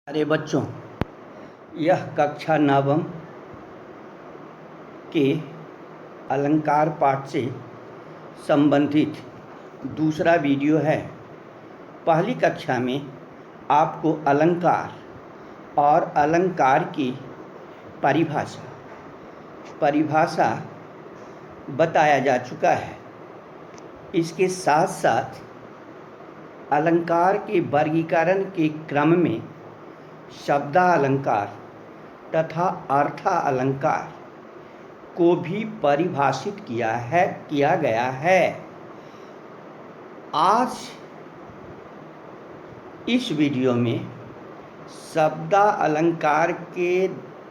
अरे बच्चों, यह कक्षा नवम के अलंकार पाठ से संबंधित दूसरा वीडियो है। पहली कक्षा में आपको अलंकार और अलंकार की परिभाषा बताया जा चुका है। इसके साथ साथ अलंकार के वर्गीकरण के क्रम में शब्दालंकार तथा अर्थालंकार को भी परिभाषित किया गया है। आज इस वीडियो में शब्दालंकार के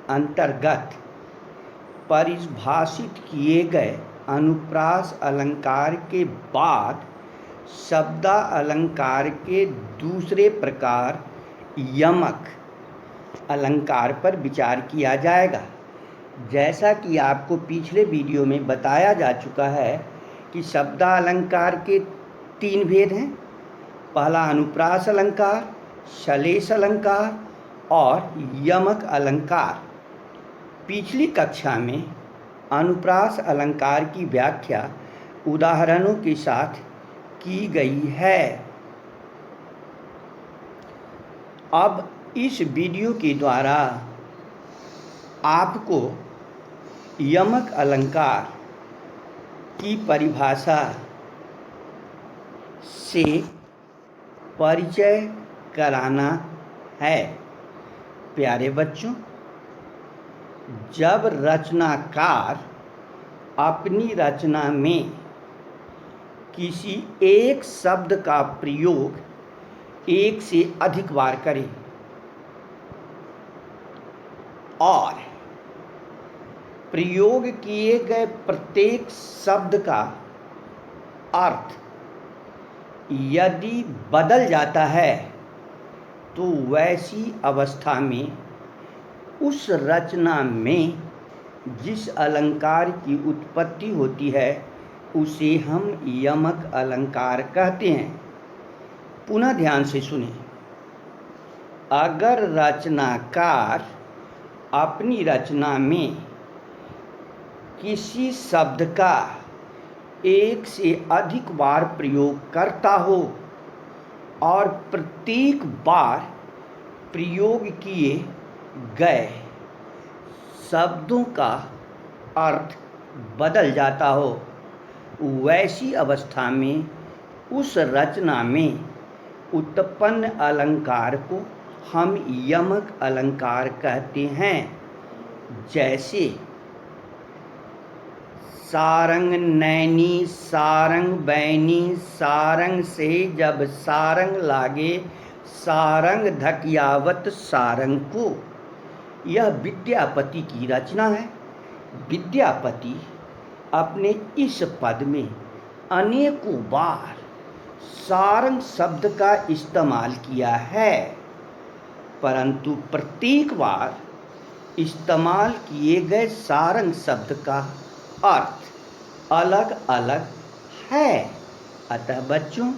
अंतर्गत परिभाषित किए गए अनुप्रास अलंकार के बाद शब्दालंकार के दूसरे प्रकार यमक अलंकार पर विचार किया जाएगा। जैसा कि आपको पिछले वीडियो में बताया जा चुका है कि शब्दालंकार के 3 भेद हैं। पहला अनुप्रास अलंकार, श्लेष अलंकार और यमक अलंकार। पिछली कक्षा में अनुप्रास अलंकार की व्याख्या उदाहरणों के साथ की गई है। अब इस वीडियो के द्वारा आपको यमक अलंकार की परिभाषा से परिचय कराना है। प्यारे बच्चों, जब रचनाकार अपनी रचना में किसी एक शब्द का प्रयोग एक से अधिक बार करे और प्रयोग किए गए प्रत्येक शब्द का अर्थ यदि बदल जाता है तो वैसी अवस्था में उस रचना में जिस अलंकार की उत्पत्ति होती है उसे हम यमक अलंकार कहते हैं। पुनः ध्यान से सुनें। अगर रचनाकार अपनी रचना में किसी शब्द का एक से अधिक बार प्रयोग करता हो और प्रत्येक बार प्रयोग किए गए शब्दों का अर्थ बदल जाता हो, वैसी अवस्था में उस रचना में उत्पन्न अलंकार को हम यमक अलंकार कहते हैं। जैसे सारंग नैनी सारंग बैनी, सारंग से जब सारंग लागे, सारंग धकियावत सारंग को। यह विद्यापति की रचना है। विद्यापति अपने इस पद में अनेकों बार सारंग शब्द का इस्तेमाल किया है, परंतु प्रत्येक बार इस्तेमाल किए गए सारंग शब्द का अर्थ अलग अलग है। अतः बच्चों,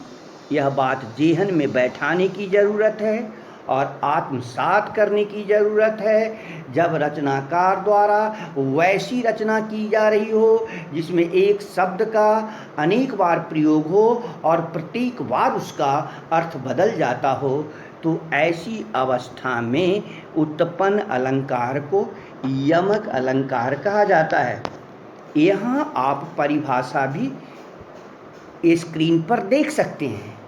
यह बात जेहन में बैठाने की ज़रूरत है और आत्मसात करने की ज़रूरत है। जब रचनाकार द्वारा वैसी रचना की जा रही हो जिसमें एक शब्द का अनेक बार प्रयोग हो और प्रत्येक बार उसका अर्थ बदल जाता हो, तो ऐसी अवस्था में उत्पन्न अलंकार को यमक अलंकार कहा जाता है। यहाँ आप परिभाषा भी स्क्रीन पर देख सकते हैं।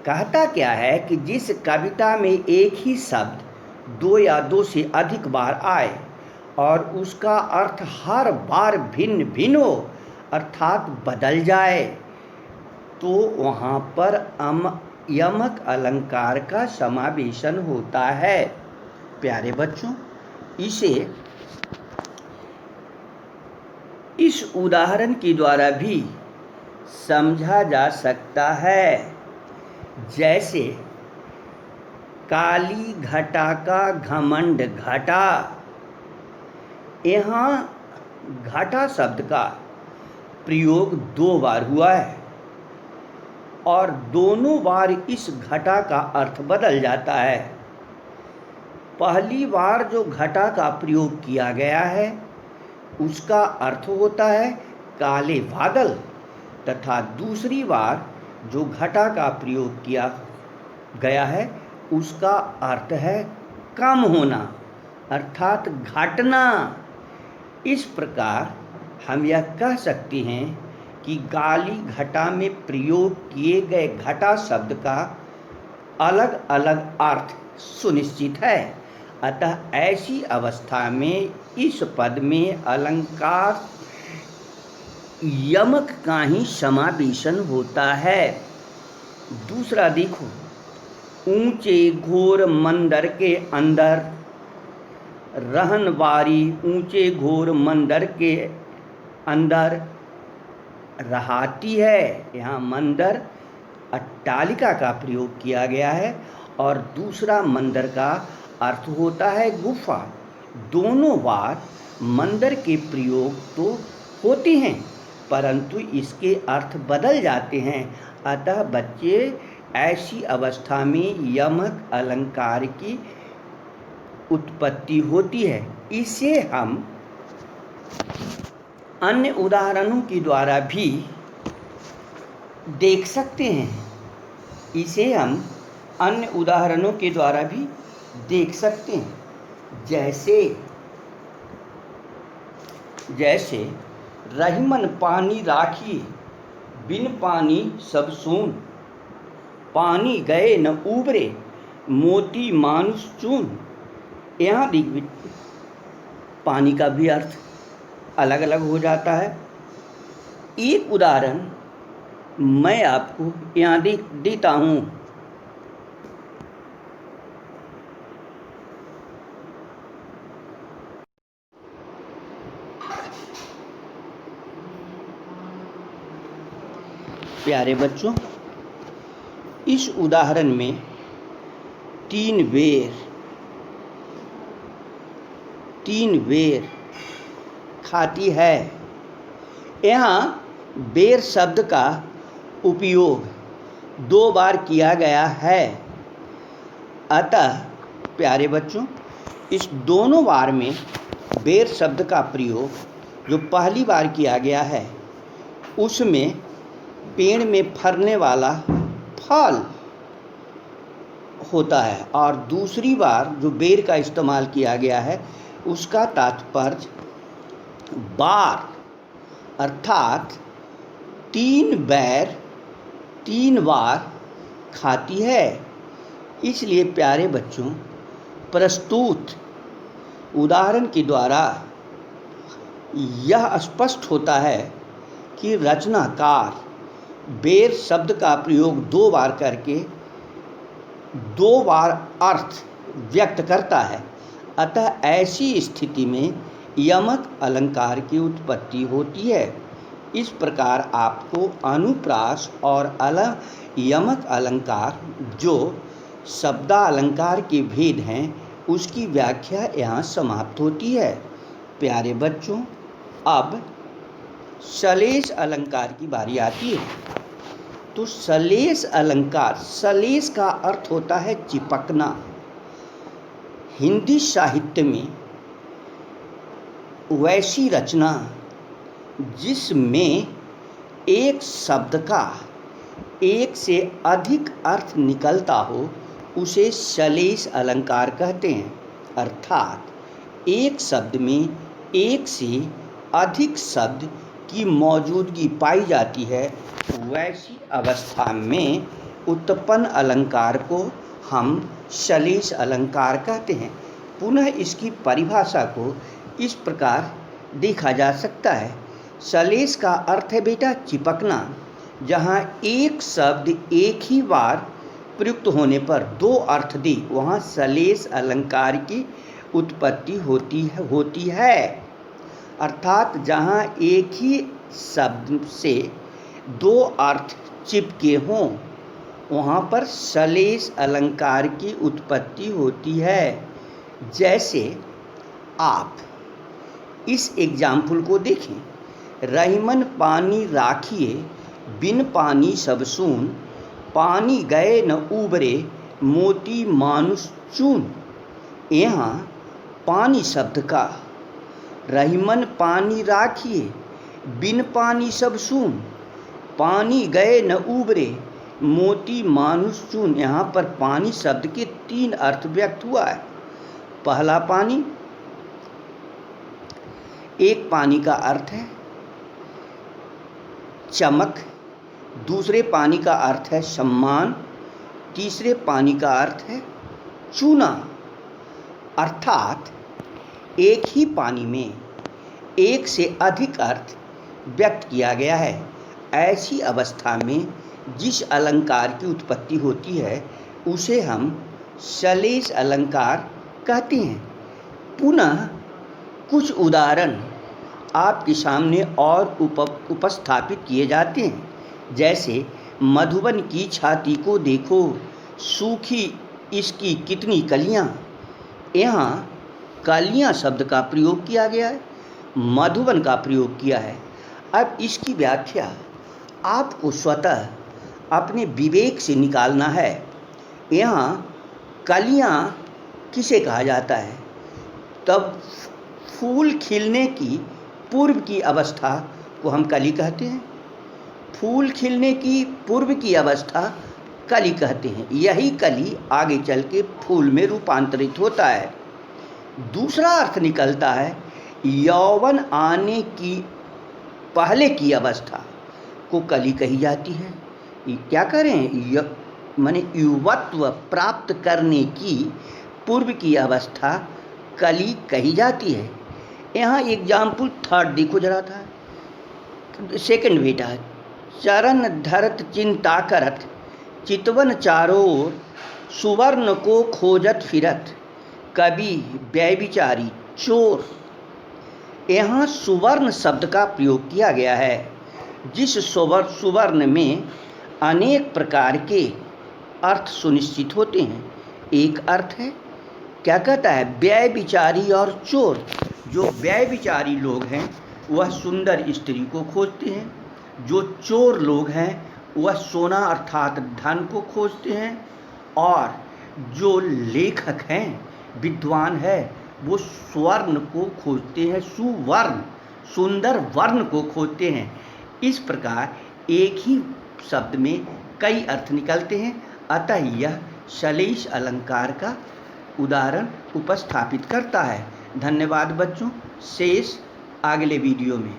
कहता क्या है कि जिस कविता में एक ही शब्द 2 या 2 से अधिक बार आए और उसका अर्थ हर बार भिन्न भिन्न हो, अर्थात बदल जाए, तो वहाँ पर यमक अलंकार का समावेशन होता है। प्यारे बच्चों, इसे इस उदाहरण के द्वारा भी समझा जा सकता है। जैसे काली घटा का घमंड घटा। यहाँ घटा शब्द का प्रयोग 2 बार हुआ है और दोनों बार इस घटा का अर्थ बदल जाता है। पहली बार जो घटा का प्रयोग किया गया है उसका अर्थ होता है काले बादल, तथा दूसरी बार जो घटा का प्रयोग किया गया है उसका अर्थ है कम होना अर्थात घटना। इस प्रकार हम यह कह सकते हैं कि गाली घटा में प्रयोग किए गए घटा शब्द का अलग अलग अर्थ सुनिश्चित है। अतः ऐसी अवस्था में इस पद में अलंकार यमक का ही समावेशन होता है। दूसरा देखो, ऊंचे घोर मंदिर के अंदर रहनवारी ऊंचे घोर मंदिर के अंदर रहाती है। यहाँ मंदिर अट्टालिका का प्रयोग किया गया है और दूसरा मंदिर का अर्थ होता है गुफा। दोनों बार मंदिर के प्रयोग तो होते हैं परंतु इसके अर्थ बदल जाते हैं। अतः बच्चे ऐसी अवस्था में यमक अलंकार की उत्पत्ति होती है। इसे हम अन्य उदाहरणों के द्वारा भी देख सकते हैं। इसे हम अन्य उदाहरणों के द्वारा भी देख सकते हैं। जैसे रहीमन पानी राखिए बिन पानी सब सून, पानी गए न उबरे मोती मानुष चून। यहाँ भी पानी का भी अर्थ अलग अलग हो जाता है। एक उदाहरण मैं आपको यहाँ देता हूँ। प्यारे बच्चों, इस उदाहरण में 3 बेर खाती है। यहाँ बेर शब्द का उपयोग 2 बार किया गया है। अतः प्यारे बच्चों, इस दोनों बार में बेर शब्द का प्रयोग जो पहली बार किया गया है उसमें पेड़ में फलने वाला फल होता है और दूसरी बार जो बेर का इस्तेमाल किया गया है उसका तात्पर्य बार अर्थात 3 बेर 3 बार खाती है। इसलिए प्यारे बच्चों, प्रस्तुत उदाहरण के द्वारा यह स्पष्ट होता है कि रचनाकार बेर शब्द का प्रयोग 2 बार करके 2 बार अर्थ व्यक्त करता है। अतः ऐसी स्थिति में यमक अलंकार की उत्पत्ति होती है। इस प्रकार आपको अनुप्रास और यमक अलंकार जो शब्दालंकार के भेद हैं उसकी व्याख्या यहाँ समाप्त होती है। प्यारे बच्चों, अब सलेश अलंकार की बारी आती है। तो सलेश अलंकार, सलेश का अर्थ होता है चिपकना। हिंदी साहित्य में वैसी रचना जिसमें एक शब्द का एक से अधिक अर्थ निकलता हो उसे सलेश अलंकार कहते हैं। अर्थात एक शब्द में एक से अधिक शब्द की मौजूदगी पाई जाती है, वैसी अवस्था में उत्पन्न अलंकार को हम सलेश अलंकार कहते हैं। पुनः इसकी परिभाषा को इस प्रकार देखा जा सकता है। सलेश का अर्थ है बेटा चिपकना। जहाँ एक शब्द एक ही बार प्रयुक्त होने पर 2 अर्थ दे वहाँ सलेश अलंकार की उत्पत्ति होती है। अर्थात जहाँ एक ही शब्द से 2 अर्थ चिपके हों वहाँ पर सलेश अलंकार की उत्पत्ति होती है। जैसे आप इस एग्जाम्पल को देखें, रहीमन पानी राखिए बिन पानी सब सून, पानी गए न उबरे मोती मानुष चून। यहाँ पानी शब्द का रहीमन पानी राखिए, बिन पानी सब सून, पानी गए न उबरे, मोती मानुष चून। यहाँ पर पानी शब्द के 3 अर्थ व्यक्त हुआ है। पहला पानी, एक पानी का अर्थ है चमक, दूसरे पानी का अर्थ है सम्मान, तीसरे पानी का अर्थ है चूना। अर्थात एक ही पानी में एक से अधिक अर्थ व्यक्त किया गया है। ऐसी अवस्था में जिस अलंकार की उत्पत्ति होती है उसे हम श्लेष अलंकार कहते हैं। पुनः कुछ उदाहरण आपके सामने और उपस्थापित किए जाते हैं। जैसे मधुबन की छाती को देखो, सूखी इसकी कितनी कलियां। यहाँ कलियां शब्द का प्रयोग किया गया है, मधुबन का प्रयोग किया है। अब इसकी व्याख्या आपको स्वतः अपने विवेक से निकालना है। यहाँ कलियां किसे कहा जाता है? तब फूल खिलने की पूर्व की अवस्था को हम कली कहते हैं। फूल खिलने की पूर्व की अवस्था कली कहते हैं। यही कली आगे चल के फूल में रूपांतरित होता है। दूसरा अर्थ निकलता है यौवन आने की पहले की अवस्था को कली कही जाती है। क्या करें? माने युवत्व प्राप्त करने की पूर्व की अवस्था कली कही जाती है। यहाँ एग्जाम्पल थर्ड देखो जरा था, सेकंड बेटा। चरण धरत चिंता करत, चितवन चारों ओर, सुवर्ण को खोजत फिरत, कवि व्यभिचारी चोर। यहाँ सुवर्ण शब्द का प्रयोग किया गया है। जिस सुवर्ण में अनेक प्रकार के अर्थ सुनिश्चित होते हैं। एक अर्थ है, क्या कहता है? व्यभिचारी और चोर। जो व्यभिचारी लोग हैं वह सुंदर स्त्री को खोजते हैं। जो चोर लोग हैं वह सोना अर्थात धन को खोजते हैं। और जो लेखक हैं, विद्वान है, वो स्वर्ण को खोजते हैं, सुवर्ण सुंदर वर्ण को खोजते हैं। इस प्रकार एक ही शब्द में कई अर्थ निकलते हैं। अतः यह श्लेष अलंकार का उदाहरण उपस्थापित करता है। धन्यवाद बच्चों। शेष अगले वीडियो में।